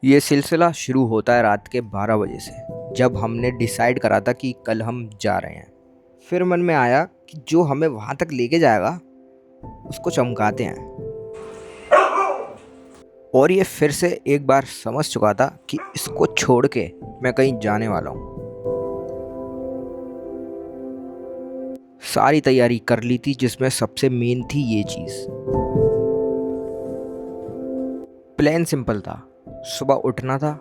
ये सिलसिला शुरू होता है रात के 12 बजे से, जब हमने डिसाइड करा था कि कल हम जा रहे हैं। फिर मन में आया कि जो हमें वहाँ तक लेके जाएगा उसको चमकाते हैं। और ये फिर से एक बार समझ चुका था कि इसको छोड़ के मैं कहीं जाने वाला हूँ। सारी तैयारी कर ली थी, जिसमें सबसे मेन थी ये चीज़। प्लान सिंपल था, सुबह उठना था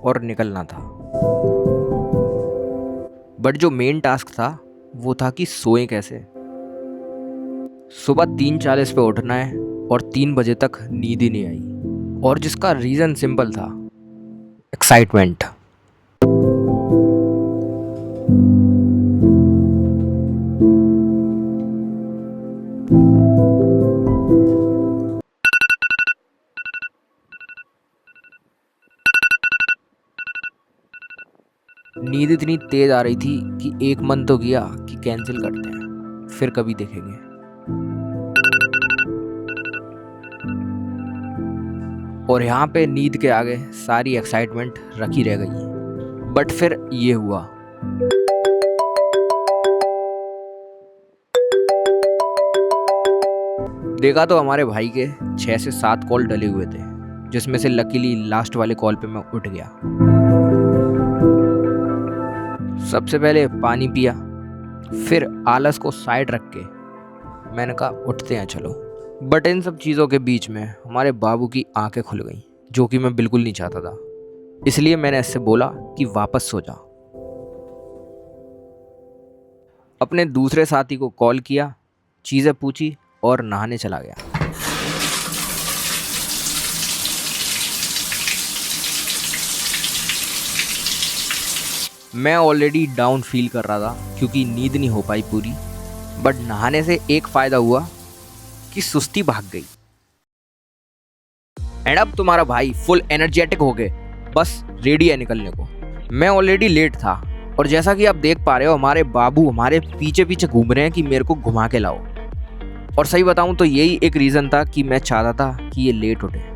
और निकलना था। बट जो मेन टास्क था वो था कि सोएं कैसे। सुबह 3:40 पे उठना है और 3 बजे तक नींद ही नहीं आई। और जिसका रीज़न सिंपल था, एक्साइटमेंट। नींद इतनी तेज आ रही थी कि एक मन तो किया कि कैंसिल करते हैं, फिर कभी देखेंगे। और यहाँ पे नींद के आगे सारी एक्साइटमेंट रखी रह गई। बट फिर ये हुआ। देखा तो हमारे भाई के 6 से 7 कॉल डले हुए थे, जिसमें से लकीली लास्ट वाले कॉल पे मैं उठ गया। सबसे पहले पानी पिया, फिर आलस को साइड रख के मैंने कहा उठते हैं चलो। बट इन सब चीज़ों के बीच में हमारे बाबू की आंखें खुल गईं, जो कि मैं बिल्कुल नहीं चाहता था। इसलिए मैंने इससे बोला कि वापस सो जा। अपने दूसरे साथी को कॉल किया, चीज़ें पूछी और नहाने चला गया। मैं ऑलरेडी डाउन फील कर रहा था क्योंकि नींद नहीं हो पाई पूरी। बट नहाने से एक फ़ायदा हुआ कि सुस्ती भाग गई। एंड अब तुम्हारा भाई फुल एनर्जेटिक हो गए, बस रेडी है निकलने को। मैं ऑलरेडी लेट था और जैसा कि आप देख पा रहे हो, हमारे बाबू हमारे पीछे पीछे घूम रहे हैं कि मेरे को घुमा के लाओ। और सही बताऊं तो यही एक रीज़न था कि मैं चाहता था कि ये लेट उठे।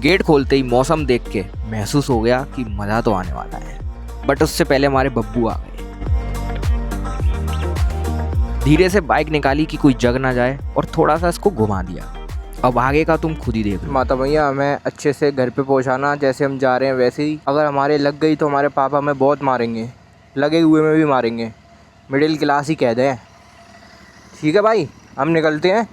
गेट खोलते ही मौसम देख के महसूस हो गया कि मज़ा तो आने वाला है। बट उससे पहले हमारे बब्बू आ गए। धीरे से बाइक निकाली कि कोई जग ना जाए और थोड़ा सा इसको घुमा दिया। अब आगे का तुम खुद ही देख लो। माता भैया हमें अच्छे से घर पे पहुंचाना, जैसे हम जा रहे हैं वैसे ही। अगर हमारे लग गई तो हमारे पापा हमें बहुत मारेंगे, लगे हुए में भी मारेंगे। मिडिल क्लास ही कह दें। ठीक है भाई, हम निकलते हैं।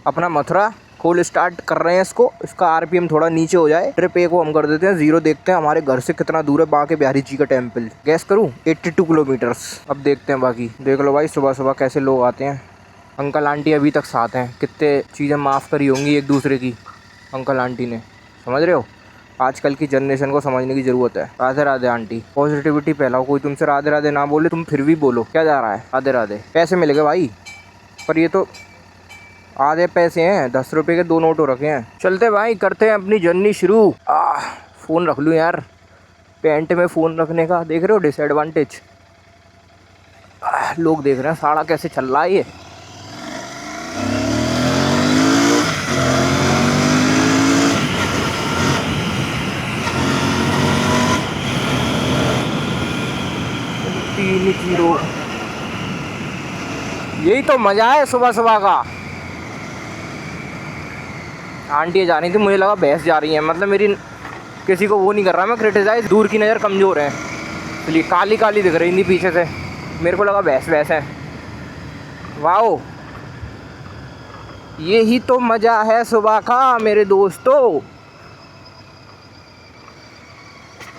अपना मथुरा खोल स्टार्ट कर रहे हैं इसको। इसका आरपीएम थोड़ा नीचे हो जाए। ट्रिप ए को हम कर देते हैं 0। देखते हैं हमारे घर से कितना दूर है बांके बिहारी जी का टेम्पल। गैस करूँ 82 किलोमीटर्स। अब देखते हैं बाकी। देख लो भाई, सुबह सुबह कैसे लोग आते हैं। अंकल आंटी अभी तक साथ हैं। कितने चीज़ें माफ़ करी होंगी एक दूसरे की अंकल आंटी ने। समझ रहे हो, आजकल की जनरेशन को समझने की ज़रूरत है। राधे राधे आंटी। पॉजिटिविटी फैलाओ। कोई तुमसे राधे राधे ना बोले, तुम फिर भी बोलो क्या जा रहा है। राधे राधे। पैसे मिलेंगे भाई, पर ये तो आधे पैसे हैं। 10 रुपये के 2 नोट रखे हैं। चलते भाई, करते हैं अपनी जर्नी शुरू। फ़ोन रख लूँ यार, पैंट में फ़ोन रखने का देख रहे हो डिसएडवांटेज। लोग देख रहे हैं साड़ा कैसे चल रहा है ये। यही तो मज़ा है सुबह सुबह का। आंटी जा रही थी, मुझे लगा भैंस जा रही है। मतलब मेरी किसी को वो नहीं कर रहा मैं क्रिटिसाइज, दूर की नज़र कमज़ोर है इसलिए। काली काली दिख रही थी पीछे से, मेरे को लगा भैंस भैंस है। वाओ, यही तो मज़ा है सुबह का मेरे दोस्तों।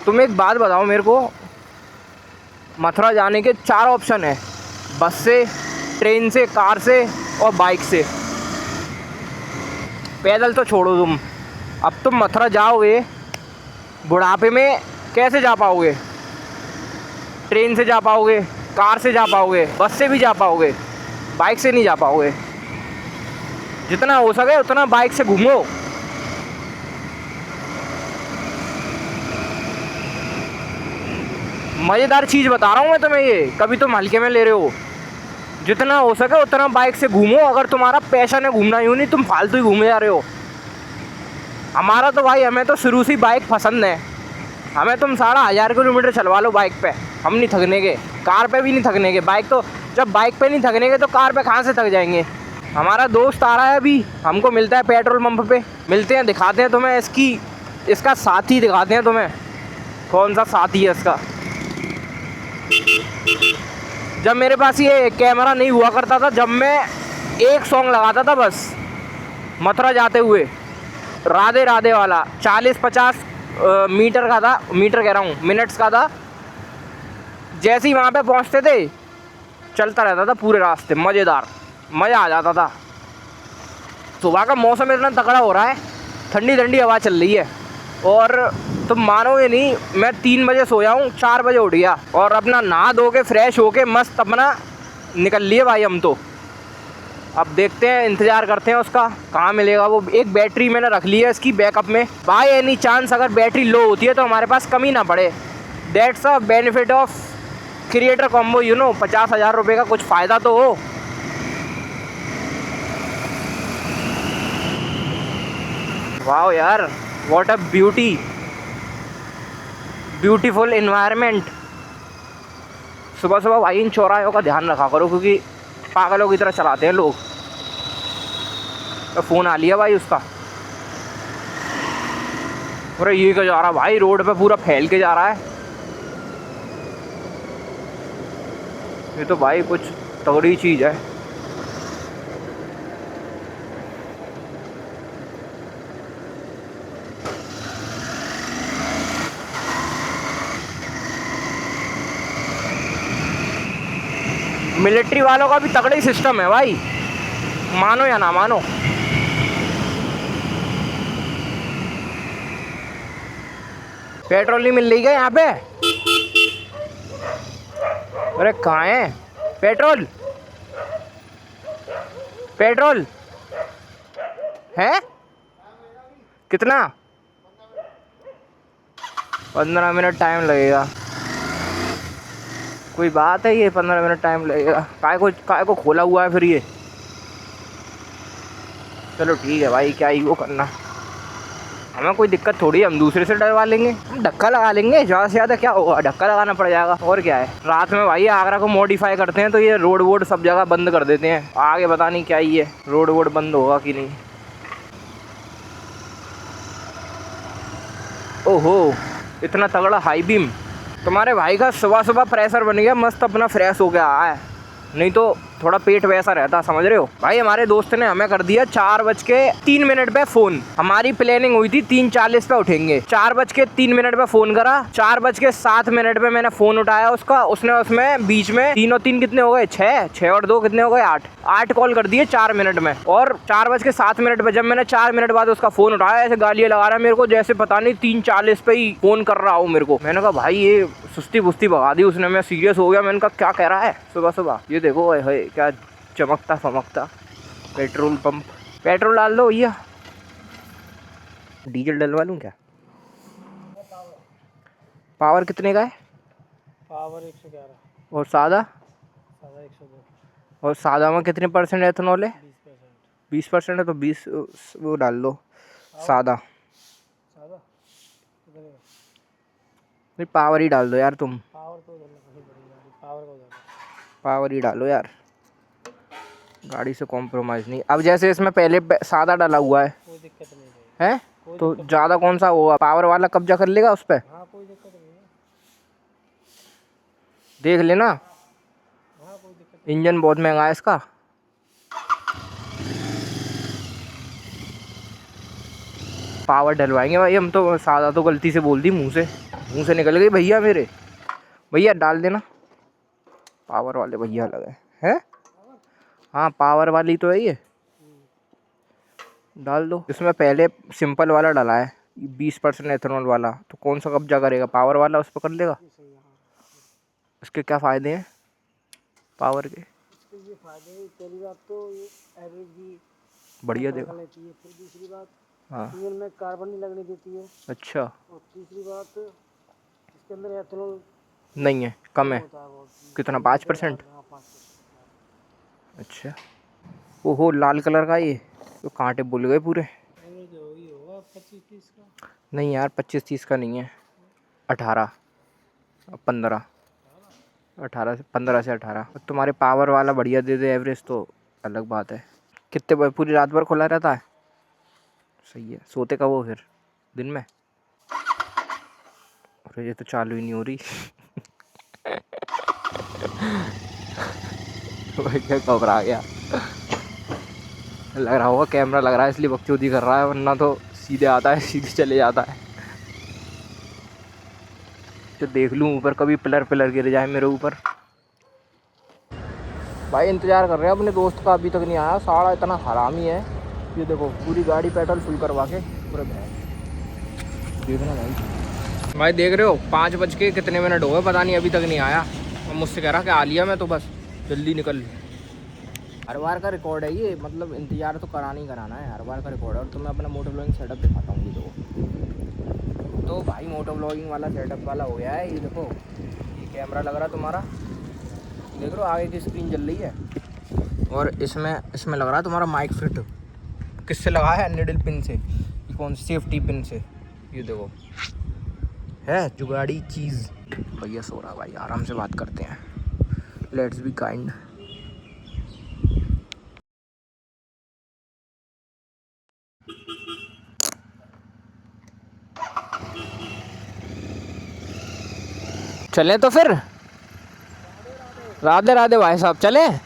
तुम एक बात बताओ मेरे को, मथुरा जाने के 4 ऑप्शन है। बस से, ट्रेन से, कार से और बाइक से। पैदल तो छोड़ो तुम। अब तुम मथुरा जाओगे, बुढ़ापे में कैसे जा पाओगे। ट्रेन से जा पाओगे, कार से जा पाओगे, बस से भी जा पाओगे, बाइक से नहीं जा पाओगे। जितना हो सके उतना बाइक से घूमो। मज़ेदार चीज़ बता रहा हूँ मैं तुम्हें, ये कभी तुम हल्के में ले रहे हो। जितना हो सके उतना बाइक से घूमो। अगर तुम्हारा पैशन है घूमना, यूँ नहीं तुम फालतू ही घूमे जा रहे हो। हमारा तो भाई, हमें तो शुरू से बाइक पसंद है। हमें तुम 1500 किलोमीटर चलवा लो बाइक पे, हम नहीं थकने के। कार पे भी नहीं थकने के। बाइक तो जब बाइक पे नहीं थकने के तो कार पे कहाँ से थक जाएंगे। हमारा दोस्त आ रहा है अभी, हमको मिलता है पेट्रोल पंप पे। मिलते हैं, दिखाते हैं तुम्हें इसका साथी दिखाते हैं तुम्हें, कौन सा साथी है इसका। जब मेरे पास ये कैमरा नहीं हुआ करता था, जब मैं एक सॉन्ग लगाता था बस, मथुरा जाते हुए, राधे राधे वाला, 40-50 मीटर का था, मीटर कह रहा हूँ, मिनट्स का था। जैसे ही वहाँ पे पहुँचते थे चलता रहता था पूरे रास्ते, मज़ेदार, मज़ा आ जाता था। सुबह का मौसम इतना तगड़ा हो रहा है, ठंडी ठंडी हवा चल रही है, और तुम मानोगे नहीं, मैं 3 बजे सोया हूँ, 4 बजे उठ गया और अपना नहा धो के फ्रेश होके मस्त अपना निकल लिए भाई हम तो। अब देखते हैं, इंतज़ार करते हैं उसका, कहाँ मिलेगा वो। एक बैटरी मैंने रख ली है इसकी बैकअप में, बाय एनी चांस अगर बैटरी लो होती है तो हमारे पास कमी ना पड़े। That's a benefit of creator combo, 50,000 रुपये का कुछ फ़ायदा तो हो। वाह यार, व्हाट अ ब्यूटीफुल इन्वायरमेंट। सुबह सुबह भाई इन चौराहों का ध्यान रखा करो, क्योंकि पागलों की तरह चलाते हैं लोग। तो फ़ोन आ लिया भाई उसका। अरे ये क्या जा रहा भाई, रोड पे पूरा फैल के जा रहा है। ये तो भाई कुछ तगड़ी चीज़ है। मिलिट्री वालों का भी तगड़ी सिस्टम है भाई, मानो या ना मानो। पेट्रोल नहीं मिल रही है यहाँ पे। अरे कहाँ है पेट्रोल? पेट्रोल है कितना? 15 मिनट टाइम लगेगा। कोई बात है, ये 15 मिनट टाइम लगेगा? काय को खोला हुआ है फिर ये। चलो ठीक है भाई, क्या ही वो करना, हमें कोई दिक्कत थोड़ी है, हम दूसरे से डलवा लेंगे, हम धक्का लगा लेंगे। ज़्यादा से ज़्यादा क्या होगा, धक्का लगाना पड़ जाएगा, और क्या है। रात में भाई आगरा को मॉडिफाई करते हैं तो ये रोड वोड सब जगह बंद कर देते हैं। आगे पता नहीं क्या ही है, रोड वोड बंद होगा कि नहीं। ओहो, इतना तगड़ा हाई बीम। तुम्हारे भाई का सुबह सुबह प्रेशर बन गया, मस्त अपना फ्रेश हो गया है, नहीं तो थोड़ा पेट वैसा रहता, समझ रहे हो भाई। हमारे दोस्त ने हमें कर दिया 4:03 पे फ़ोन। हमारी प्लानिंग हुई थी 3:40 पे उठेंगे, 4:03 पे फ़ोन करा। 4:07 पे मैंने फ़ोन उठाया उसका, उसने उसमें बीच में 3 और 3 कितने हो गए, 6 और 2 कितने हो गए, 8 कॉल कर दिए 4 मिनट में। और 4:07 पे जब मैंने 4 मिनट बाद उसका फ़ोन उठाया, ऐसे गालियाँ लगा रहा है मेरे को, जैसे पता नहीं 3:40 पे ही फ़ोन कर रहा हूँ मेरे को। मैंने कहा भाई ये सुस्ती बुस्ती भगा दी उसने, मैं सीरियस हो गया। मैंने कहा क्या कह रहा है सुबह सुबह। ये देखो है क्या चमकता फमकता पेट्रोल पंप। पेट्रोल डाल दो भैया, डीजल डलवा लूँ क्या? पावर कितने का है? पावर 111 और सादा? सादा 102 और सादा में कितने परसेंट एथेनॉल है? 20%। 20% है तो 20 वो डाल दो सादा। सादा कितने का? नहीं पावर ही डाल दो यार तुम, पावर तो उधर नहीं पड़ेगी, पावर का उधर। पावर ही डालो यार, गाड़ी से कॉम्प्रोमाइज़ नहीं। अब जैसे इसमें पहले सादा डाला हुआ है, कोई दिक्कत नहीं है। हैं तो ज़्यादा कौन सा होगा, पावर वाला कब्जा कर लेगा उस पर। हाँ कोई दिक्कत नहीं है। देख लेना, हाँ कोई दिक्कत नहीं। इंजन बहुत महंगा है इसका। पावर डलवाएंगे भाई हम तो, सादा तो गलती से बोल दी, मुंह से निकल गई भैया मेरे। भैया डाल देना, पावर वाले भैया लगे हैं। हाँ पावर वाली तो है ये, डाल दो। इसमें पहले सिंपल वाला डाला है 20% एथेनॉल वाला, तो कौन सा कब्जा करेगा, पावर वाला उस पर कर लेगा। इसके क्या फ़ायदे हैं पावर के? ये फायदे, पहली बात तो ये एवरेज भी बढ़िया देगा। लेती है। फिर दूसरी बात, हाँ इंजन में कार्बन नहीं लगने देती है। अच्छा, और तीसरी बात, इसके अंदर एथेनॉल नहीं है, कम है। होता है बहुत। कितना, 5%? हाँ 5%। अच्छा। ओहो, लाल कलर का ये तो कांटे बुल गए पूरे। एवरेज वही होगा 25-30 का। नहीं यार, 25-30 का नहीं है, 18, 15, 18 से 15 से 18। तुम्हारे पावर वाला बढ़िया दे दे एवरेज तो अलग बात है। कितने बजे, पूरी रात भर खुला रहता है? सही है। सोते कब हो फिर, दिन में? अरे ये तो चालू ही नहीं हो रही। भैया घबरा गया, लग रहा होगा कैमरा लग रहा है इसलिए बकचोदी कर रहा है, वरना तो सीधे आता है, सीधे चले जाता है। तो देख लूँ ऊपर कभी पिलर पिलर गिर जाए मेरे ऊपर। भाई इंतज़ार कर रहे हैं अपने दोस्त का, अभी तक नहीं आया। साड़ा इतना हरामी है, ये देखो पूरी गाड़ी पेट्रोल फुल करवा के पूरा देखना भाई देख रहे हो 5 बज के कितने मिनट हो गए, पता नहीं अभी तक नहीं आया। और मुझसे कह रहा कि आ लिया मैं, तो बस जल्दी निकल। हर बार का रिकॉर्ड है ये, मतलब इंतज़ार तो कराना ही कराना है, हर बार का रिकॉर्ड है। और तो मैं अपना मोटो ब्लॉगिंग सेटअप दिखाता हूँ ये तो भाई मोटो ब्लॉगिंग वाला सेटअप वाला हो गया है। ये देखो, ये कैमरा लग रहा है तुम्हारा, देख लो आगे की स्क्रीन जल रही है। और इसमें लग रहा है तुम्हारा माइक फिट। किससे लगा है? निडल पिन से। ये कौन सी सेफ्टी पिन से, ये देखो है जुगाड़ी चीज़। भैया सो रहा भाई, आराम से बात करते हैं, लेट्स बी काइंड। चलें तो फिर, राधे राधे भाई साहब, चलें?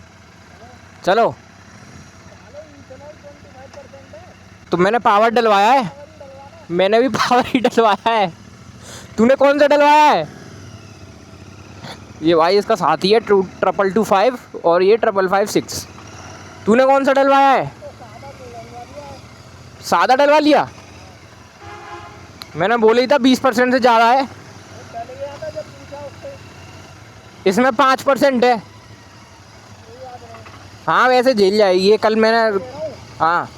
चलो। तो मैंने पावर डलवाया है, मैंने भी पावर ही डलवाया है। तूने कौन सा डलवाया है? ये भाई इसका साथी है 2225 और ये 5556। तूने कौन सा डलवाया है? सादा डलवा लिया? मैंने बोला ही था 20% से ज़्यादा है, इसमें 5% है। हाँ वैसे झेल जाएगी ये, कल मैंने, हाँ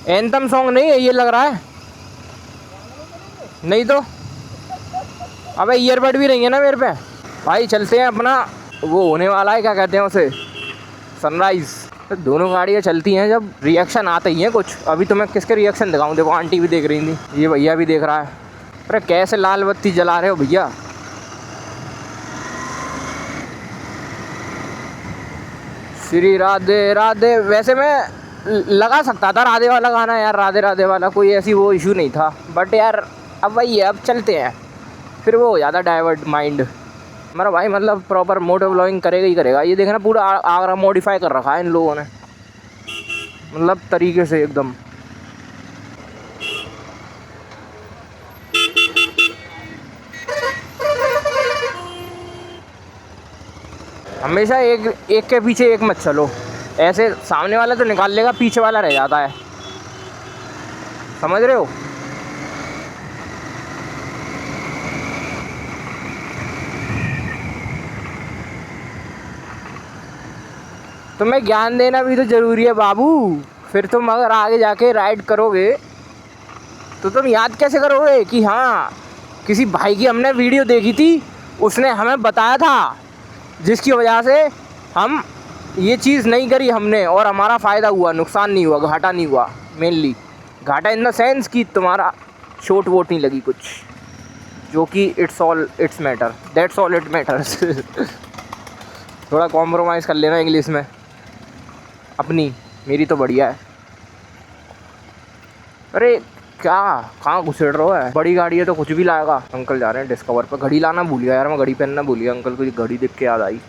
एंथम सॉन्ग नहीं है ये लग रहा है। नहीं तो अबे ईयरबड भी नहीं है ना मेरे पे। भाई चलते हैं, अपना वो होने वाला है, क्या कहते हैं उसे, सनराइज़। तो दोनों गाड़ियाँ चलती हैं जब रिएक्शन आते ही हैं कुछ। अभी तो मैं किसके रिएक्शन दिखाऊं, देखो आंटी भी देख रही थी, ये भैया भी देख रहा है। अरे कैसे लाल बत्ती जला रहे हो भैया। श्री राधे राधे। वैसे मैं लगा सकता था राधे वाला गाना यार, राधे राधे वाला, कोई ऐसी वो इशू नहीं था। बट यार अब वही है, अब चलते हैं, फिर वो ज़्यादा डाइवर्ट माइंड। हमारा भाई मतलब प्रॉपर मोटो ब्लॉगिंग करेगा ही करेगा। ये देखना पूरा आगरा मॉडिफाई कर रखा है इन लोगों ने, मतलब तरीके से एकदम। हमेशा एक के पीछे एक मत चलो, ऐसे सामने वाला तो निकाल लेगा, पीछे वाला रह जाता है, समझ रहे हो? तुम्हें ज्ञान देना भी तो ज़रूरी है बाबू। फिर तुम अगर आगे जाके राइड करोगे तो तुम याद कैसे करोगे कि हाँ किसी भाई की हमने वीडियो देखी थी, उसने हमें बताया था, जिसकी वजह से हम ये चीज़ नहीं करी हमने और हमारा फ़ायदा हुआ, नुकसान नहीं हुआ, घाटा नहीं हुआ। मेनली घाटा इन द सेंस कि तुम्हारा चोट वोट नहीं लगी कुछ, जो कि it's matter, that's all it matters. थोड़ा कॉम्प्रोमाइज़ कर लेना इंग्लिश में अपनी, मेरी तो बढ़िया है। अरे क्या, कहाँ घुसेड़ रहा है? बड़ी गाड़ी है तो कुछ भी लाएगा। अंकल जा रहे हैं डिस्कवर पर, घड़ी लाना भूल गया यार मैं, घड़ी पहनना भूल गया। अंकल को घड़ी देख के याद आई।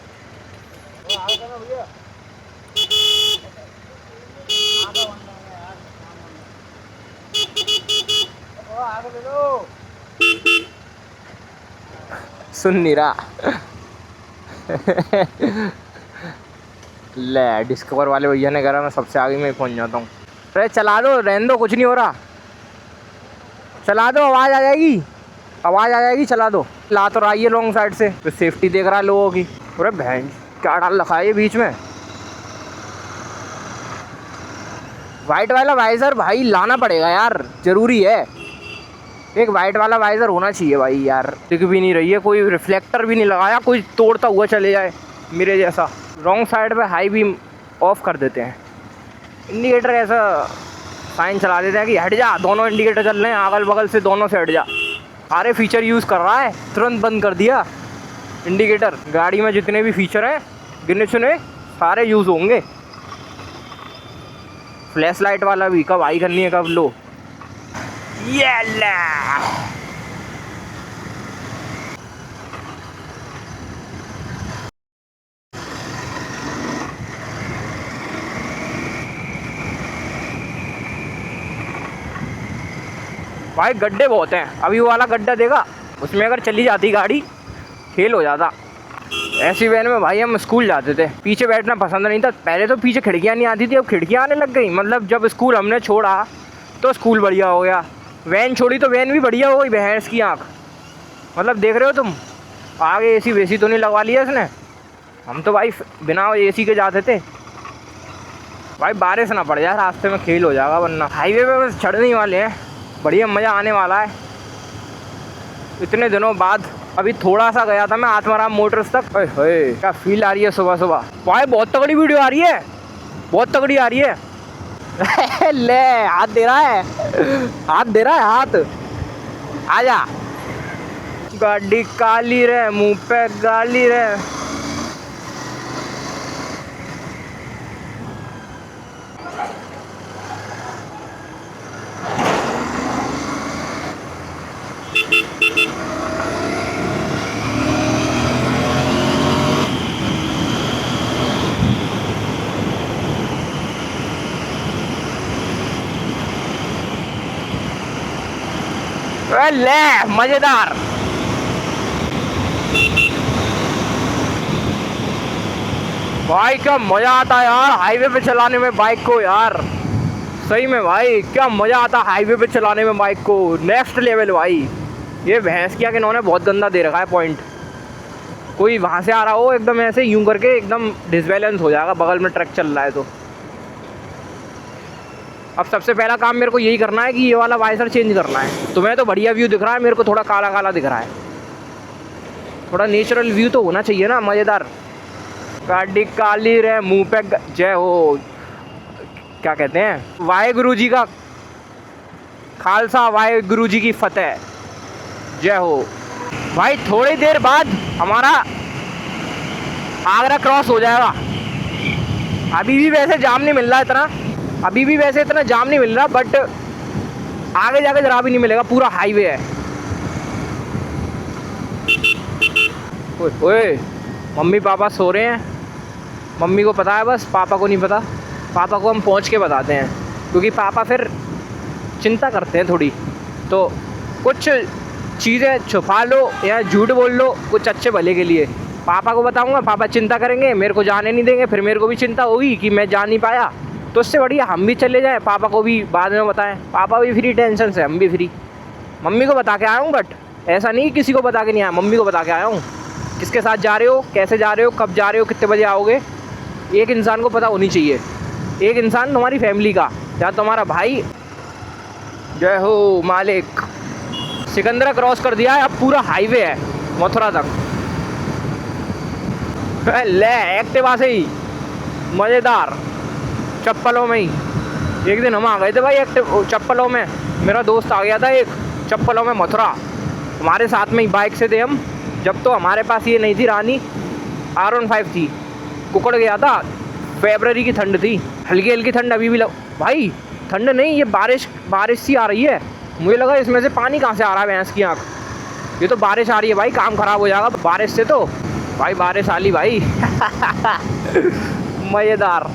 सुन नहीं रहा। ले डिस्कवर वाले भैया ने कहा मैं सबसे आगे में पहुंच जाता हूँ। अरे चला दो, रहने दो, कुछ नहीं हो रहा, चला दो, आवाज़ आ जाएगी, आवाज़ आ जाएगी, चला दो। ला तो रही है लॉन्ग साइड से, तो सेफ्टी देख रहा है लोगों की। अरे बहन क्या डाल रखा है ये बीच में, वाइट वाला वाइजर भाई लाना पड़ेगा यार, ज़रूरी है। एक वाइट वाला वाइजर होना चाहिए भाई यार। दिख भी नहीं रही है, कोई रिफ्लेक्टर भी नहीं लगाया, कोई तोड़ता हुआ चले जाए मेरे जैसा। रॉन्ग साइड पे हाई बीम ऑफ कर देते हैं। इंडिकेटर ऐसा साइन चला देते हैं कि हट जा, दोनों इंडिकेटर चल रहे हैं, अगल बगल से दोनों से हट जा। सारे फीचर यूज़ कर रहा है, तुरंत बंद कर दिया इंडिकेटर। गाड़ी में जितने भी फीचर हैं गिने चुने सारे यूज़ होंगे। फ्लैश लाइट वाला भी कब हाई करनी है कब लो। ये ले भाई गड्ढे बहुत हैं। अभी वो वाला गड्ढा देखा, उसमें अगर चली जाती गाड़ी फेल हो जाता। ऐसी वैन में भाई हम स्कूल जाते थे, पीछे बैठना पसंद नहीं था। पहले तो पीछे खिड़कियाँ नहीं आती थी, अब खिड़कियाँ आने लग गई। मतलब जब स्कूल हमने छोड़ा तो स्कूल बढ़िया हो गया, वैन छोड़ी तो वैन भी बढ़िया हो गई। भैंस की आँख। मतलब देख रहे हो तुम, आगे एसी वेसी तो नहीं लगवा लिया इसने। हम तो भाई बिना एसी के जाते थे। भाई बारिश ना पड़ जाए रास्ते में, खेल हो जाएगा वरना। हाईवे पे बस चढ़ने ही वाले हैं, बढ़िया मज़ा आने वाला है इतने दिनों बाद। अभी थोड़ा सा गया था मैं आत्माराम मोटर्स तक। ओए क्या फील आ रही है सुबह सुबह। भाई बहुत तगड़ी वीडियो आ रही है, बहुत तगड़ी आ रही है। ले हाथ दे रहा है, हाथ दे रहा है, हाथ आजा। गाड़ी काली रे, मुंह पे गाली रे। ले मजेदार। भाई क्या मजा आता है यार हाईवे पे चलाने में बाइक को यार। सही में भाई क्या मजा आता है हाईवे पे चलाने में बाइक को। नेक्स्ट लेवल भाई। ये भैंस किया कि इन्होंने बहुत गंदा दे रखा है पॉइंट। कोई वहां से आ रहा हो एकदम ऐसे यूं करके एकदम डिसबैलेंस हो जाएगा, बगल में ट्रक चल रहा है तो। अब सबसे पहला काम मेरे को यही करना है कि ये वाला वाइजर चेंज करना है। तुम्हें तो बढ़िया व्यू दिख रहा है, मेरे को थोड़ा काला काला दिख रहा है। थोड़ा नेचुरल व्यू तो होना चाहिए ना, मज़ेदार। गाड़ी काली रे, मुंह पे जय हो, क्या कहते हैं, वाहेगुरु जी का खालसा, वाहेगुरु जी की फतेह, जय हो। भाई थोड़ी देर बाद हमारा आगरा क्रॉस हो जाएगा। अभी भी वैसे जाम नहीं मिल रहा इतना, अभी भी वैसे इतना जाम नहीं मिल रहा, बट आगे जाके जरा भी नहीं मिलेगा, पूरा हाईवे है। ओए मम्मी पापा सो रहे हैं, मम्मी को पता है बस, पापा को नहीं पता। पापा को हम पहुंच के बताते हैं, क्योंकि पापा फिर चिंता करते हैं थोड़ी। तो कुछ चीज़ें छुपा लो या झूठ बोल लो कुछ अच्छे भले के लिए। पापा को बताऊंगा, पापा चिंता करेंगे, मेरे को जाने नहीं देंगे, फिर मेरे को भी चिंता होगी कि मैं जा नहीं पाया। तो उससे बढ़िया हम भी चले जाएं, पापा को भी बाद में बताएं। पापा भी फ्री टेंशन से, हम भी फ्री। मम्मी को बता के आया हूँ, बट ऐसा नहीं किसी को बता के नहीं आया, मम्मी को बता के आया हूँ। किसके साथ जा रहे हो, कैसे जा रहे हो, कब जा रहे हो, कितने बजे आओगे, एक इंसान को पता होनी चाहिए। एक इंसान तुम्हारी फैमिली का, या तुम्हारा भाई। जय हो मालिक। सिकंदरा क्रॉस कर दिया है, अब पूरा हाईवे है मथुरा तक। ले एक्टिवा से ही मज़ेदार, चप्पलों में ही। एक दिन हम आ गए थे भाई एक्टिव चप्पलों में, मेरा दोस्त आ गया था एक चप्पलों में मथुरा, हमारे साथ में ही बाइक से थे हम। जब तो हमारे पास ये नहीं थी रानी, R15 थी। कुकड़ गया था, फरवरी की ठंड थी, हल्की हल्की ठंड अभी भी भाई ठंड नहीं, ये बारिश सी आ रही है। मुझे लगा इसमें से पानी कहाँ से आ रहा है, भैंस की आँख। ये तो बारिश आ रही है भाई, काम ख़राब हो जाएगा बारिश से। तो भाई बारिश आ ली भाई। मज़ेदार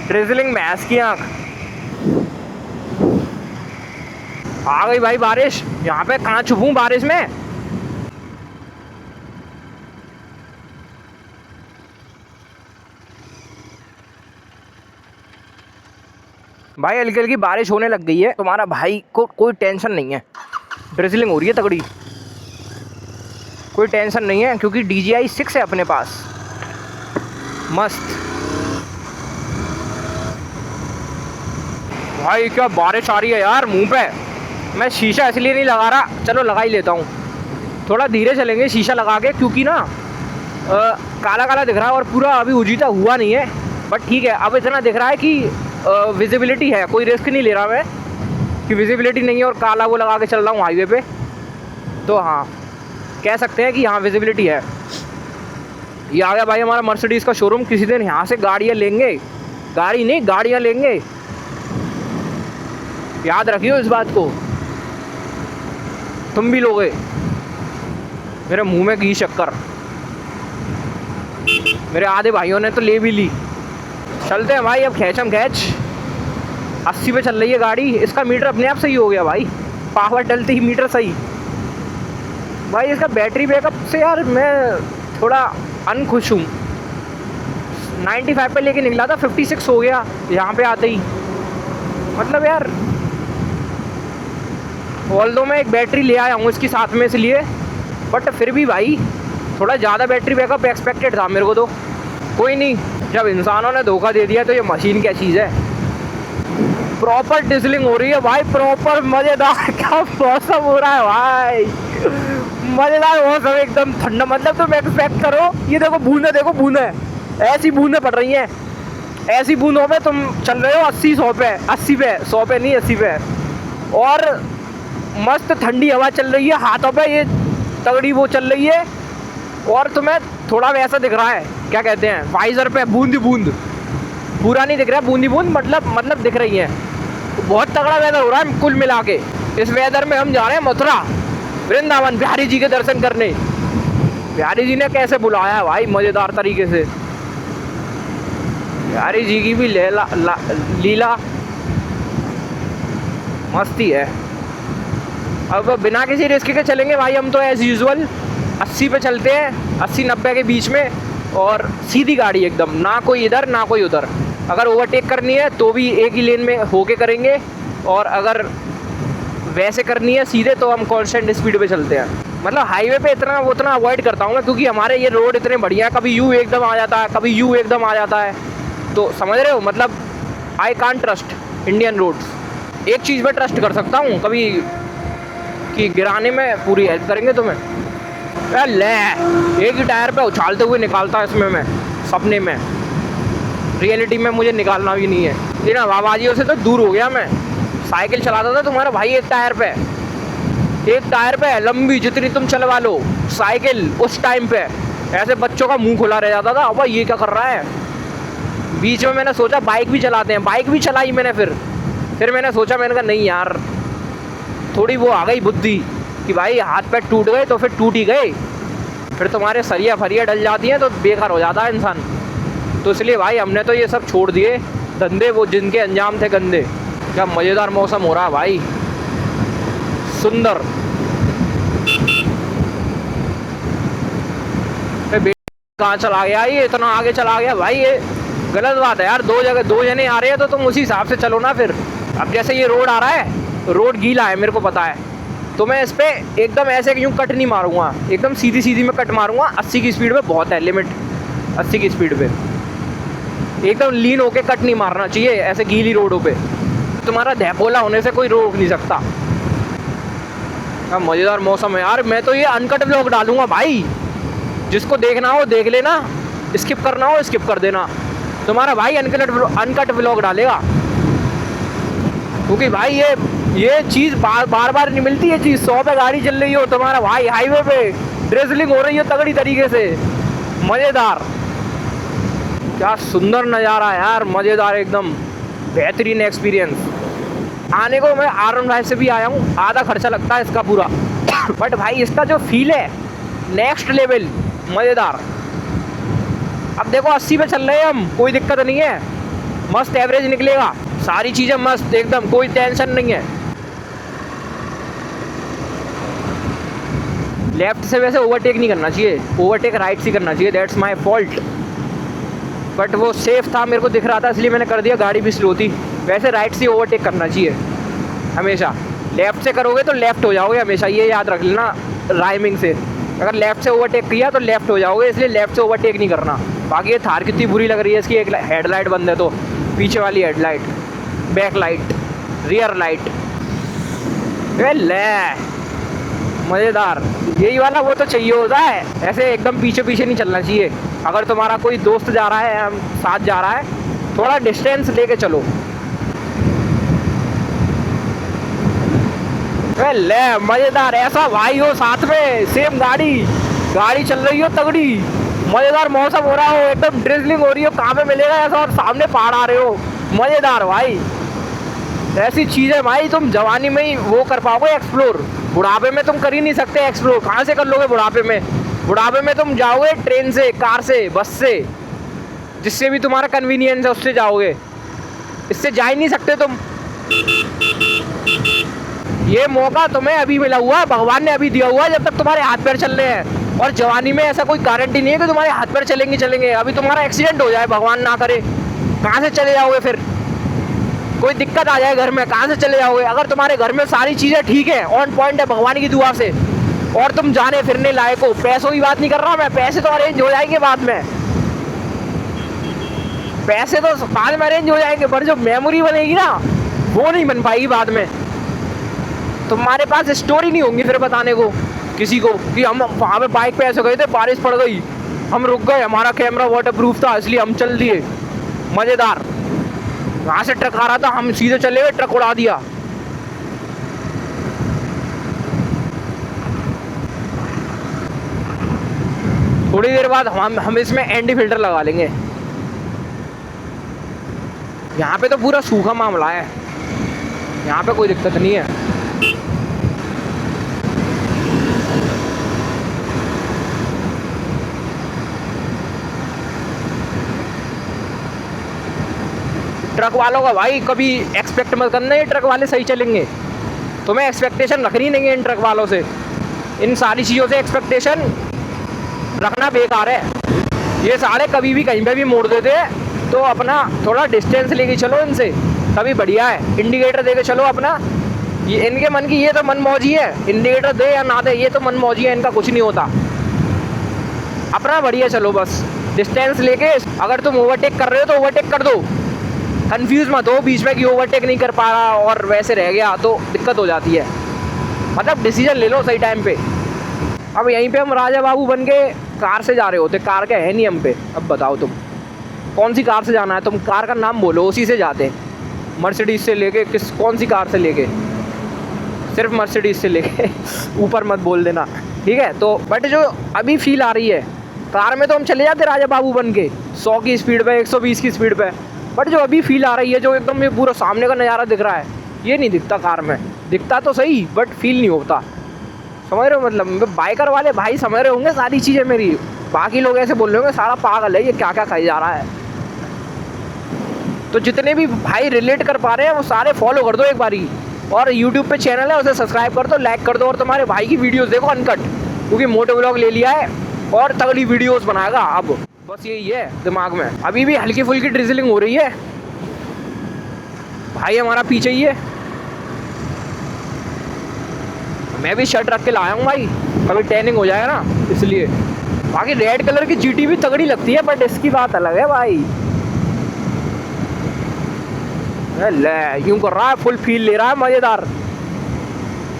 ड्रिजलिंग, भैंस की आँख। आ गई भाई बारिश, यहाँ पे कहाँ छुपूं बारिश में। भाई हल्की हल्की बारिश होने लग गई है, तुम्हारा भाई को कोई टेंशन नहीं है। ड्रिजलिंग हो रही है तगड़ी, कोई टेंशन नहीं है, क्योंकि DJI 6 है अपने पास, मस्त। भाई क्या बारिश आ रही है यार मुंह पे। मैं शीशा इसलिए नहीं लगा रहा, चलो लगा ही लेता हूँ। थोड़ा धीरे चलेंगे शीशा लगा के, क्योंकि ना काला काला दिख रहा है और पूरा अभी उजीता हुआ नहीं है। बट ठीक है, अब इतना दिख रहा है कि विजिबिलिटी है, कोई रिस्क नहीं ले रहा मैं कि विजिबिलिटी नहीं है और काला वो लगा के चल रहा हूँ हाईवे पे। तो हाँ, कह सकते हैं कि यहाँ विजिबिलिटी है। ये आ गया भाई हमारा मर्सिडीज़ का शोरूम। किसी दिन यहाँ से गाड़ियाँ लेंगे, गाड़ी नहीं गाड़ियाँ लेंगे, याद रखियो इस बात को। तुम भी लोगे। मेरे मुंह में घी शक्कर, मेरे आधे भाइयों ने तो ले भी ली। चलते हैं भाई अब खैचम खैच। 80 पे चल रही है गाड़ी, इसका मीटर अपने आप सही हो गया भाई, पावर डलते ही मीटर सही। भाई इसका बैटरी बैकअप से यार मैं थोड़ा अनखुश हूँ। 95 पे लेके निकला था, 56 हो गया यहाँ पे आते ही। मतलब यार ऑल्दो मैं एक बैटरी ले आया हूँ इसकी साथ में इसलिए, बट फिर भी भाई थोड़ा ज़्यादा बैटरी बैकअप एक्सपेक्टेड था मेरे को। तो कोई नहीं, जब इंसानों ने धोखा दे दिया तो ये मशीन क्या चीज़ है। प्रॉपर डिजलिंग हो रही है भाई, प्रॉपर मज़ेदार। क्या मौसम हो रहा है भाई, मज़ेदार मौसम एकदम ठंडा। मतलब तुम एक्सपेक्ट करो, ये देखो बूंदे, देखो बूंदे, ऐसी बूंदें पड़ रही हैं। ऐसी बूंदों में तुम चल रहे हो 80-100 पे, 80 पे, 100 पे नहीं 80 पे, और मस्त ठंडी हवा चल रही है हाथों पे, ये तगड़ी वो चल रही है। और तुम्हें थोड़ा वैसा दिख रहा है, क्या कहते हैं, वाइजर पे बूंदी बूंद, पूरा नहीं दिख रहा, बूंदी बूंद मतलब दिख रही है। बहुत तगड़ा वेदर हो रहा है कुल मिला के। इस वेदर में हम जा रहे हैं मथुरा वृंदावन बिहारी जी के दर्शन करने। बिहारी जी ने कैसे बुलाया है भाई, मज़ेदार तरीके से। बिहारी जी की भी लीला मस्ती है। अब बिना किसी रिस्क के चलेंगे भाई हम तो एज़ यूजुअल 80 पे चलते हैं, 80-90 के बीच में, और सीधी गाड़ी एकदम, ना कोई इधर ना कोई उधर। अगर ओवरटेक करनी है तो भी एक ही लेन में होके करेंगे, और अगर वैसे करनी है सीधे तो हम कांस्टेंट स्पीड पे चलते हैं। मतलब हाईवे पे इतना उतना अवॉइड करता हूँ मैं, क्योंकि हमारे ये रोड इतने बढ़िया है, कभी यू एकदम आ जाता है, कभी यू एकदम आ जाता है। तो समझ रहे हो, मतलब I can't trust Indian roads. एक चीज़ में ट्रस्ट कर सकता हूँ कभी, कि गिराने में पूरी हेल्प करेंगे तुम्हें। ले एक ही टायर पे उछालते हुए निकालता इसमें मैं सपने में, रियलिटी में मुझे निकालना भी नहीं है। लेकिन हवाबाजियों से तो दूर हो गया मैं। साइकिल चलाता था तुम्हारा भाई एक टायर पे लंबी, जितनी तुम चलवा लो साइकिल उस टाइम पे, ऐसे बच्चों का मुंह खुला रह जाता था। अब ये क्या कर रहा है। बीच में मैंने सोचा बाइक भी चलाते हैं, बाइक भी चलाई मैंने। फिर मैंने सोचा, मैंने कहा नहीं यार, थोड़ी वो आ गई बुद्धि कि भाई हाथ पैर टूट गए तो फिर टूट ही गए, फिर तुम्हारे सरिया फरिया डल जाती हैं तो बेकार हो जाता है इंसान। तो इसलिए भाई हमने तो ये सब छोड़ दिए धंधे, वो जिनके अंजाम थे गंदे। क्या मज़ेदार मौसम हो रहा है भाई, सुंदर। कहाँ चला गया ये, इतना आगे चला गया भाई, ये गलत बात है यार। दो जने आ रहे हैं तो तुम उसी हिसाब से चलो ना फिर। अब जैसे ये रोड आ रहा है, रोड गीला है मेरे को पता है, तो मैं इस पर एकदम ऐसे यूँ कट नहीं मारूंगा, एकदम सीधी में कट मारूंगा। 80 की स्पीड पे बहुत है लिमिट, 80 की स्पीड पे एकदम लीन होके कट नहीं मारना चाहिए ऐसे गीली रोडों पे। तुम्हारा धैपोला होने से कोई रोक नहीं सकता। क्या मज़ेदार मौसम है यार। मैं तो ये अनकट व्लॉग डालूंगा भाई, जिसको देखना हो देख लेना, स्किप करना हो स्किप कर देना। तुम्हारा भाई अनकट व्लॉग डालेगा, क्योंकि भाई ये चीज़ बार नहीं मिलती। ये चीज़ 100 पे गाड़ी चल रही हो, तुम्हारा भाई हाईवे पे ड्रिजलिंग हो रही है तगड़ी तरीके से, मज़ेदार। क्या सुंदर नज़ारा है यार, मज़ेदार एकदम बेहतरीन एक्सपीरियंस। आने को मैं R15 से भी आया हूँ, आधा खर्चा लगता है इसका पूरा बट भाई इसका जो फील है नेक्स्ट लेवल, मज़ेदार। अब देखो 80 पे चल रहे हैं हम, कोई दिक्कत नहीं है, मस्त एवरेज निकलेगा, सारी चीज़ें मस्त एकदम, कोई टेंशन नहीं है। लेफ्ट से वैसे ओवरटेक नहीं करना चाहिए, ओवरटेक राइट से करना चाहिए, दैट्स माय फॉल्ट। बट वो सेफ था, मेरे को दिख रहा था इसलिए मैंने कर दिया, गाड़ी भी स्लो थी। वैसे राइट से ओवरटेक करना चाहिए हमेशा, लेफ़्ट से करोगे तो लेफ़्ट हो जाओगे हमेशा, ये याद रख लेना राइमिंग से। अगर लेफ़्ट से ओवरटेक किया तो लेफ़्ट हो जाओगे, इसलिए लेफ़्ट से ओवरटेक नहीं करना। बाकी ये थार कितनी बुरी लग रही है, इसकी एक हेडलाइट बंद है तो, पीछे वाली headlight, back light rear light, ले मज़ेदार। यही वाला वो तो चाहिए होता है, ऐसे एकदम पीछे पीछे नहीं चलना चाहिए। अगर तुम्हारा कोई दोस्त जा रहा है, साथ जा रहा है, थोड़ा डिस्टेंस लेके चलो। ले मज़ेदार, ऐसा भाई हो साथ में, सेम गाड़ी चल रही हो तगड़ी, मज़ेदार मौसम हो रहा हो, एकदम ड्रिजलिंग हो रही हो, कहाँ पे मिलेगा ऐसा, और सामने पहाड़ आ रहे हो, मज़ेदार भाई। ऐसी चीज़ें भाई तुम जवानी में ही वो कर पाओगे एक्सप्लोर, बुढ़ापे में तुम कर ही नहीं सकते एक्सप्लोर। कहाँ से कर लोगे बुढ़ापे में? बुढ़ापे में तुम जाओगे ट्रेन से, कार से, बस से, जिससे भी तुम्हारा कन्वीनियंस है उससे जाओगे, इससे जा ही नहीं सकते तुम। ये मौका तुम्हें अभी मिला हुआ है, भगवान ने अभी दिया हुआ है, जब तक तुम्हारे हाथ पैर चल रहे हैं। और जवानी में ऐसा कोई गारंटी नहीं है कि तुम्हारे हाथ पैर चलेंगे। अभी तुम्हारा एक्सीडेंट हो जाए, भगवान ना करे, कहाँ से चले जाओगे फिर? कोई दिक्कत आ जाए घर में, कहाँ से चले जाओगे? अगर तुम्हारे घर में सारी चीज़ें ठीक है, ऑन पॉइंट है भगवान की दुआ से, और तुम जाने फिरने लायक हो, पैसों की बात नहीं कर रहा मैं, पैसे तो अरेंज हो जाएंगे बाद में, पैसे तो बाद में अरेंज हो जाएंगे, पर जो मेमोरी बनेगी ना वो नहीं बन पाएगी बाद में। तुम्हारे पास स्टोरी नहीं होंगी फिर बताने को किसी को कि हम वहाँ पे बाइक पे ऐसे गए थे, बारिश पड़ गई, हम रुक गए, हमारा कैमरा वाटरप्रूफ था इसलिए हम चल दिए, मज़ेदार। वहाँ से ट्रक आ रहा था, हम सीधे चले गए, ट्रक उड़ा दिया। थोड़ी देर बाद हम इसमें एंटी फिल्टर लगा लेंगे। यहाँ पे तो पूरा सूखा मामला है, यहाँ पे कोई दिक्कत नहीं है। ट्रक वालों का भाई कभी एक्सपेक्ट मत करना ये ट्रक वाले सही चलेंगे, तुम्हें एक्सपेक्टेशन रखनी नहीं है इन ट्रक वालों से, इन सारी चीज़ों से एक्सपेक्टेशन रखना बेकार है। ये सारे कभी भी कहीं पे भी मोड़ देते हैं, तो अपना थोड़ा डिस्टेंस लेके चलो इनसे, तभी बढ़िया है। इंडिकेटर दे के चलो अपना, ये इनके मन की ये तो मन मौजी है, इंडिकेटर दे या ना दे ये तो मन मौजी है, इनका कुछ नहीं होता। अपना बढ़िया चलो बस, डिस्टेंस लेके। अगर तुम ओवरटेक कर रहे हो तो ओवरटेक कर दो, कंफ्यूज मत हो बीच में कि ओवरटेक नहीं कर पा रहा और वैसे रह गया तो दिक्कत हो जाती है। मतलब डिसीजन ले लो सही टाइम पे। अब यहीं पे हम राजा बाबू बन के कार से जा रहे होते, कार का है नहीं हम पे। अब बताओ तुम कौन सी कार से जाना है, तुम कार का नाम बोलो, उसी से जाते। मर्सिडीज से लेके कौन सी कार से लेके? सिर्फ मर्सिडीज से लेके ऊपर मत बोल देना, ठीक है? तो बट जो अभी फील आ रही है कार में, तो हम चले जाते राजा बाबू बन के 100 की स्पीड पे, 120 की स्पीड पे। बट जो अभी फील आ रही है, जो एकदम ये पूरा सामने का नज़ारा दिख रहा है, ये नहीं दिखता कार में। दिखता तो सही बट फील नहीं होता, समझ रहे हो? मतलब बाइकर वाले भाई समझ रहे होंगे सारी चीज़ें मेरी। बाकी लोग ऐसे बोल रहे होंगे सारा पागल है, ये क्या क्या खाई जा रहा है। तो जितने भी भाई रिलेट कर पा रहे हैं वो सारे फॉलो कर दो एक बारी, और यूट्यूब पे चैनल है उसे सब्सक्राइब कर दो, लाइक कर दो, और तुम्हारे भाई की वीडियोस देखो अनकट, क्योंकि मोटो व्लॉग ले लिया है और तगड़ी वीडियोस बनाएगा अब। बस यही है दिमाग में। अभी भी हल्की फुल्की ड्रिजलिंग हो रही है, भाई हमारा पीछे ही है। मैं भी शर्ट रख के लाया हूँ भाई, कभी टैनिंग हो जाएगा ना इसलिए। बाकी रेड कलर की जीटी भी तगड़ी लगती है, बट इसकी बात अलग है भाई। ले यूँ कर रहा है, फुल फील ले रहा है, मज़ेदार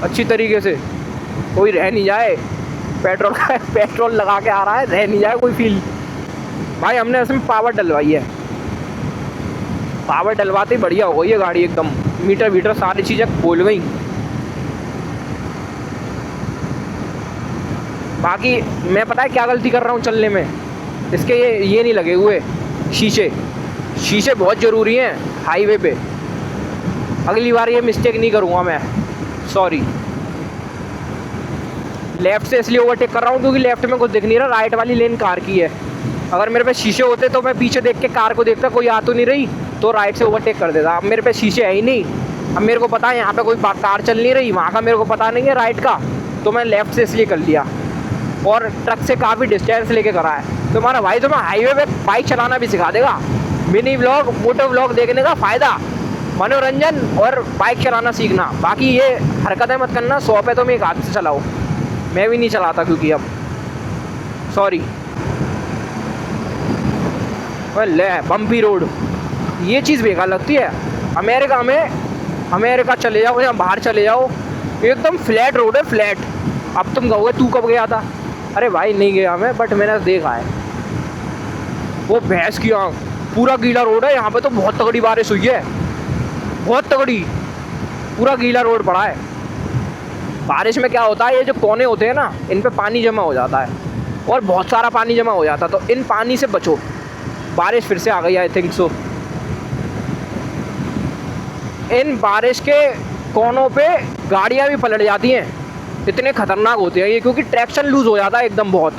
अच्छी तरीके से, कोई रह नहीं जाए। पेट्रोल लगा के आ रहा है, रह नहीं जाए कोई फील। भाई हमने उसमें पावर डलवाई है, पावर डलवाते ही बढ़िया हो गई है गाड़ी एकदम, मीटर वीटर सारी चीज़ें खोल गई। बाकी मैं पता है क्या गलती कर रहा हूँ चलने में, इसके ये नहीं लगे हुए शीशे बहुत ज़रूरी हैं हाईवे पे। अगली बार ये मिस्टेक नहीं करूँगा मैं, सॉरी। लेफ़्ट से इसलिए ओवरटेक कर रहा हूँ क्योंकि लेफ़्ट में कुछ दिख नहीं रहा, राइट वाली लेन कार की है। अगर मेरे पे शीशे होते तो मैं पीछे देख के कार को देखता, कोई आ तो नहीं रही, तो राइट से ओवरटेक कर देता। अब मेरे पे शीशे है ही नहीं, अब मेरे को पता है यहाँ पे कोई कार चल नहीं रही, वहाँ का मेरे को पता नहीं है राइट का, तो मैं लेफ़्ट से इसलिए कर लिया, और ट्रक से काफ़ी डिस्टेंस लेके करा है। तुम्हारा भाई तुम्हें हाईवे पे बाइक चलाना भी सिखा देगा। मिनी व्लॉग, मोटो व्लॉग देखने का फ़ायदा, मनोरंजन और बाइक चलाना सीखना। बाकी ये हरकतें मत करना, 100 पे तुम एक हाथ से चलाओ, मैं भी नहीं चलाता क्योंकि अब, सॉरी। ले बम्पी रोड, ये चीज़ बेकार लगती है। अमेरिका में अमेरिका चले जाओ या बाहर चले जाओ, एकदम फ्लैट रोड है, फ्लैट। अब तुम कहोगे तू कब गया था? अरे भाई नहीं गया मैं, बट मैंने देखा है। वो भैंस की आँख, पूरा गीला रोड है यहाँ पे। तो बहुत तगड़ी बारिश हुई है, बहुत तगड़ी, पूरा गीला रोड पड़ा है। बारिश में क्या होता है, ये जो कोने होते हैं ना, इन पे पानी जमा हो जाता है और बहुत सारा पानी जमा हो जाता है। तो इन पानी से बचो। बारिश फिर से आ गई, आई थिंक सो। इन बारिश के कोनों पे गाड़ियाँ भी पलट जाती हैं, इतने खतरनाक होते हैं ये, क्योंकि ट्रैक्शन लूज हो जाता है एकदम बहुत।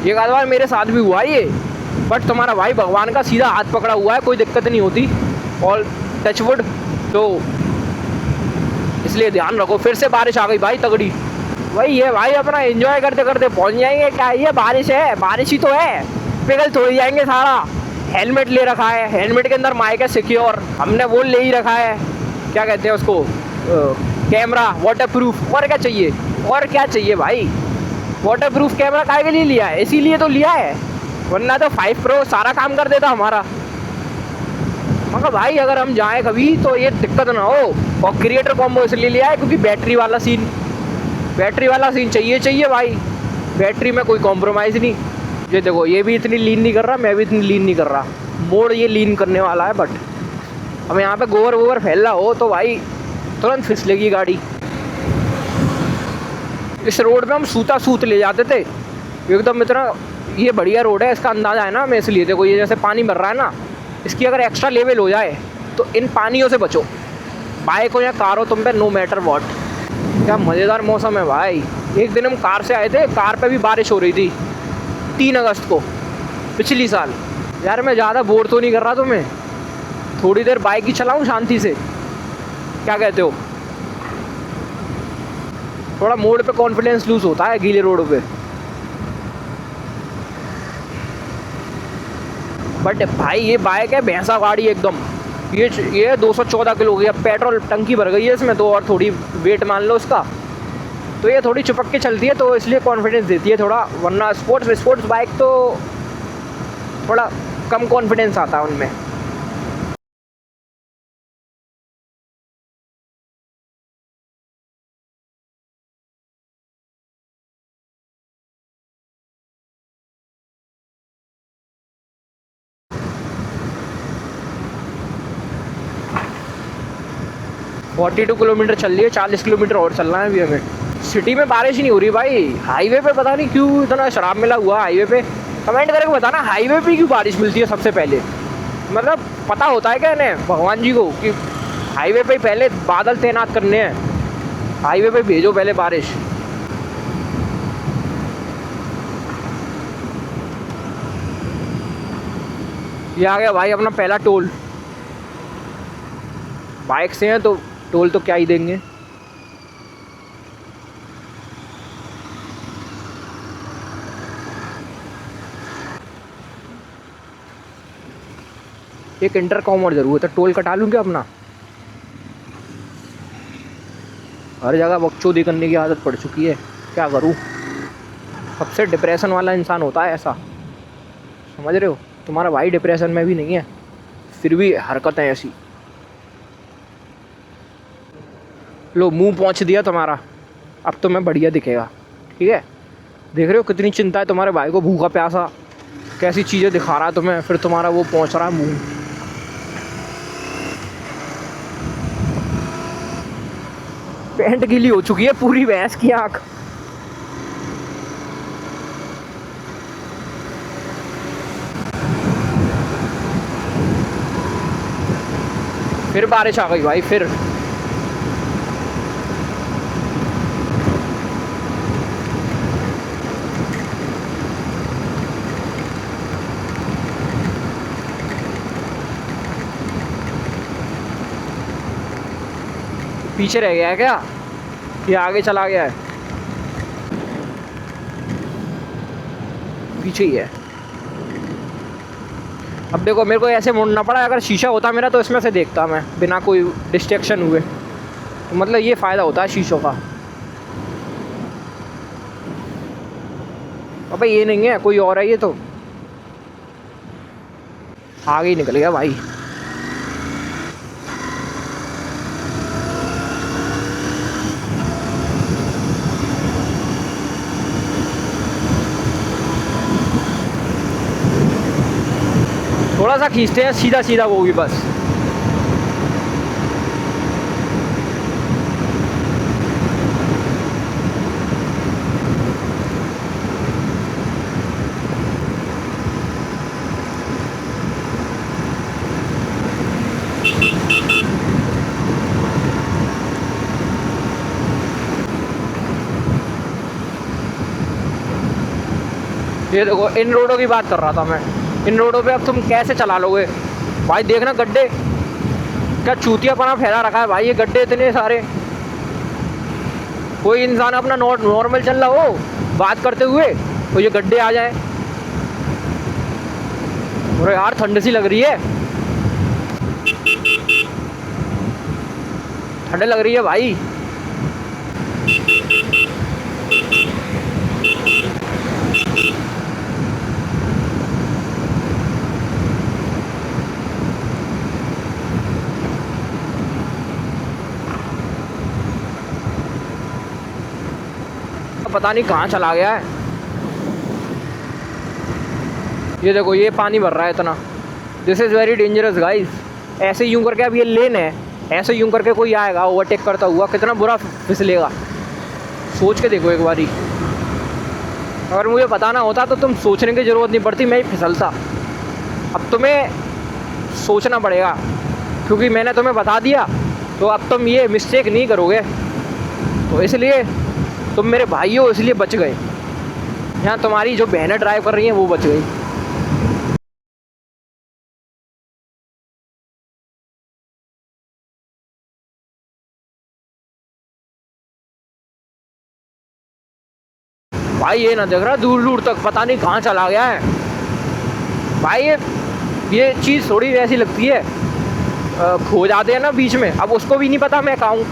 ये बार मेरे साथ भी हुआ ये, बट तुम्हारा भाई भगवान का सीधा हाथ पकड़ा हुआ है, कोई दिक्कत नहीं होती। और टचवुड, तो इसलिए ध्यान रखो। फिर से बारिश आ गई भाई तगड़ी। वही है भाई, अपना एंजॉय करते करते पहुंच जाएंगे। क्या ये बारिश है, बारिश ही तो है, पिघल थोड़ी जाएंगे सारा। हेलमेट ले रखा है, हेलमेट के अंदर माइक है सिक्योर, हमने वो ले ही रखा है, क्या कहते हैं उसको, कैमरा वाटर प्रूफ। और क्या चाहिए, और क्या चाहिए भाई? वाटर प्रूफ कैमरा काहे के लिए लिया है? इसीलिए तो लिया है, वरना तो 5 Pro सारा काम कर देता हमारा। मगर भाई अगर हम जाएँ कभी तो ये दिक्कत ना हो। और क्रिएटर कॉम्बो इसलिए लिया है क्योंकि बैटरी वाला सीन चाहिए भाई। बैटरी में कोई कॉम्प्रोमाइज़ नहीं। ये देखो, ये भी इतनी लीन नहीं कर रहा, मैं भी इतनी लीन नहीं कर रहा। मोड़ ये लीन करने वाला है, बट अब यहाँ पे गोबर वोबर फैल रहा हो तो भाई तुरंत फिसलेगी गाड़ी। इस रोड पे हम सूत ले जाते थे एकदम, इतना ये बढ़िया रोड है, इसका अंदाज़ा है ना हमें। इसलिए देखो, ये जैसे पानी भर रहा है ना, इसकी अगर एक्स्ट्रा लेवल हो जाए तो इन पानियों से बचो। बाइक हो या कार हो, तुम पे नो मैटर वॉट। क्या मज़ेदार मौसम है भाई। एक दिन हम कार से आए थे, कार पे भी बारिश हो रही थी 3 अगस्त को पिछली साल। यार मैं ज़्यादा बोर तो नहीं कर रहा तुम्हें, थोड़ी देर बाइक ही चलाऊं शांति से, क्या कहते हो? थोड़ा मोड़ पे कॉन्फिडेंस लूज होता है गीले रोडों पे। बट भाई ये बाइक है भैंसा गाड़ी एकदम। ये 214 किलो की, अब पेट्रोल टंकी भर गई है इसमें तो, और थोड़ी वेट मान लो उसका, तो ये थोड़ी चिपक के चलती है, तो इसलिए कॉन्फिडेंस देती है थोड़ा। वरना स्पोर्ट्स बाइक तो थोड़ा कम कॉन्फिडेंस आता है उनमें। फोर्टी 42 किलोमीटर चल रही है, 40 किलोमीटर और चलना है अभी हमें। सिटी में बारिश ही नहीं हो रही भाई, हाईवे पे पता नहीं क्यों इतना शराब मिला हुआ हाईवे पे। कमेंट करके बताना हाईवे पे क्यों बारिश मिलती है सबसे पहले। मतलब पता होता है क्या इन्हें भगवान जी को कि हाईवे पे पहले बादल तैनात करने हैं, हाईवे पे भेजो पहले बारिश। ये आ गया भाई अपना पहला टोल। बाइक से हैं तो टोल तो क्या ही देंगे। एक इंटरकॉम और जरूरत है, टोल कटा लूँ क्या अपना? हर जगह बकचोदी करने की आदत पड़ चुकी है, क्या करूँ? सबसे डिप्रेशन वाला इंसान होता है ऐसा, समझ रहे हो? तुम्हारा भाई डिप्रेशन में भी नहीं है, फिर भी हरकतें ऐसी। लो मुंह पहुँच दिया तुम्हारा, अब तो मैं बढ़िया दिखेगा, ठीक है? देख रहे हो कितनी चिंता है तुम्हारे भाई को, भूखा प्यासा, कैसी चीज़ें दिखा रहा है तुम्हें, फिर तुम्हारा वो पहुँच रहा है मुंह। पैंट गीली हो चुकी है पूरी, भैंस की आँख। फिर बारिश आ गई भाई, फिर पीछे रह गया है क्या? ये आगे चला गया है? पीछे ही है। अब देखो मेरे को ऐसे मुड़ना पड़ा, अगर शीशा होता मेरा तो इसमें से देखता मैं बिना कोई डिस्ट्रैक्शन हुए। तो मतलब ये फ़ायदा होता है शीशों का। अबे ये नहीं है, कोई और है ये तो। आगे ही निकल गया भाई। थोड़ा सा खींचते हैं सीधा सीधा, वो भी बस। ये देखो, इन रोडों की बात कर रहा था मैं। इन रोडों पे अब तुम कैसे चला लोगे भाई? देखना गड्ढे, क्या चूतियापना फैला रखा है भाई, ये गड्ढे इतने सारे। कोई इंसान अपना नॉर्मल चल रहा हो बात करते हुए तो ये गड्ढे आ जाए। अरे यार ठंड सी लग रही है, ठंड लग रही है भाई। पता नहीं कहाँ चला गया है। ये देखो, ये पानी भर रहा है इतना। This is very dangerous guys. ऐसे यूं करके, अब ये लेन है, ऐसे यूं करके कोई आएगा ओवरटेक करता हुआ, कितना बुरा फिसलेगा। सोच के देखो एक बारी। अगर मुझे बताना होता तो तुम सोचने की ज़रूरत नहीं पड़ती, मैं ही फिसलता। अब तुम्हें सोचना पड़ेगा, क्योंकि मैंने तुम्हें बता दिया तो अब तुम ये मिस्टेक नहीं करोगे। तो इसलिए तुम मेरे भाई हो, इसलिए बच गए। यहाँ तुम्हारी जो बहनें ड्राइव कर रही हैं वो बच गई। भाई ये ना देख रहा, दूर दूर तक पता नहीं कहाँ चला गया है भाई। ये चीज़ थोड़ी ऐसी लगती है, खो जाते हैं ना बीच में। अब उसको भी नहीं पता मैं कहाँ हूँ,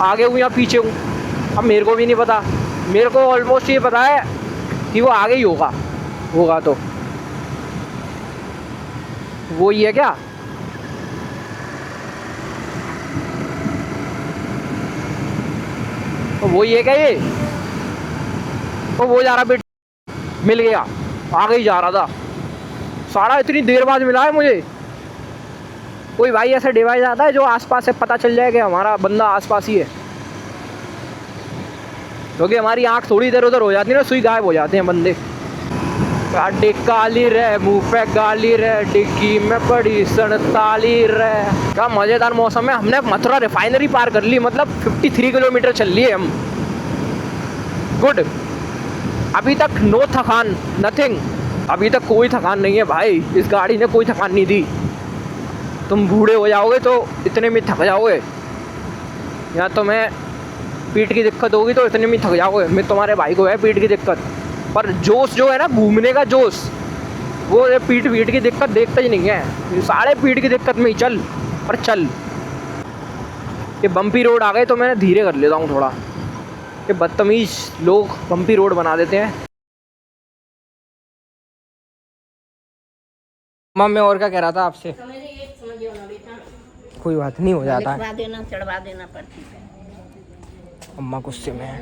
आगे हूँ या पीछे हूँ। अब मेरे को भी नहीं पता। मेरे को ऑलमोस्ट ये पता है कि वो आगे ही होगा तो वो ही है क्या। तो वो ही है क्या ये? तो वो जा रहा बेटा, मिल गया, आगे ही जा रहा था सारा। इतनी देर बाद मिला है मुझे। कोई भाई ऐसा डिवाइस आता है जो आसपास से पता चल जाए कि हमारा बंदा आसपास ही है? क्योंकि हमारी आंख थोड़ी इधर उधर हो जाती है ना, सुई गायब हो जाते हैं बंदे। गाड़ी काली रे, मुँह पे गाली रे, डिग्गी में पड़ी सड़ताली रे। क्या मज़ेदार मौसम है। हमने मथुरा रिफाइनरी पार कर ली, मतलब 53 किलोमीटर चल लिए हम। गुड। अभी तक नो थकान, नथिंग। अभी तक कोई थकान नहीं है भाई, इस गाड़ी ने कोई थकान नहीं दी। तुम बूढ़े हो जाओगे तो इतने में थक जाओगे, या तुम्हें पीठ की दिक्कत होगी तो इतने में थक जाओगे। मैं तुम्हारे भाई को है पीठ की दिक्कत, पर जोश जो है ना, घूमने का जोश, वो पीठ की दिक्कत देखता ही नहीं है। सारे पीठ की दिक्कत में ही चल और चल। ये बम्पी रोड आ गए तो मैंने धीरे कर लेता हूँ थोड़ा। ये बदतमीज लोग बम्पी रोड बना देते हैं। माँ मैं और क्या कह रहा था आपसे? कोई बात नहीं, हो जाता है। चढ़वा देना पड़ती है। अम्मा गुस्से में है।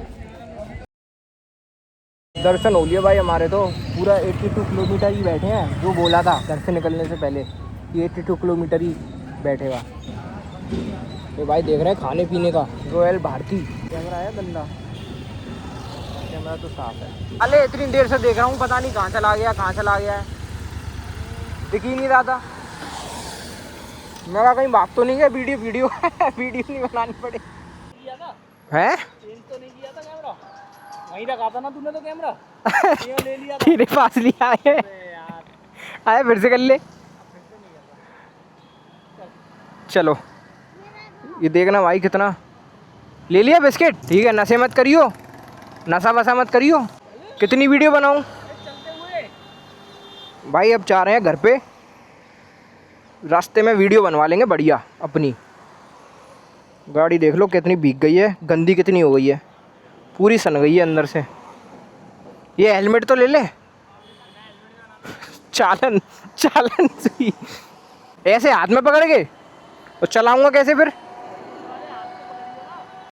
दर्शन हो लिए भाई हमारे तो। पूरा 82 किलोमीटर ही बैठे हैं, जो बोला था घर से निकलने से पहले कि 82 किलोमीटर ही बैठेगा। ये भाई देख रहे हैं खाने पीने का, रॉयल भारती। कैमरा है गंदा, कैमरा तो साफ है। अरे इतनी देर से देख रहा हूँ, पता नहीं कहाँ चला गया है, दिख ही नहीं रहा था। मेरा कहीं भाग तो नहीं गया? वीडियो वीडियो नहीं बनानी पड़े है। चेंज तो नहीं किया था कैमरा, वहीं रखा था ना तूने तो कैमरा। ये ले लिया था। तेरे पास लिया है यार, आए फिर से कर ले। चलो ये देखना भाई कितना ले लिया बिस्किट। ठीक है, नशे मत करियो, नशा वशा मत करियो। कितनी वीडियो बनाऊं भाई? अब जा रहे हैं घर पे, रास्ते में वीडियो बनवा लेंगे बढ़िया अपनी। गाड़ी देख लो कितनी भीग गई है, गंदी कितनी हो गई है, पूरी सन गई है अंदर से। ये हेलमेट तो ले ले। चालन चालन सी ऐसे हाथ में पकड़ के और चलाऊंगा कैसे फिर?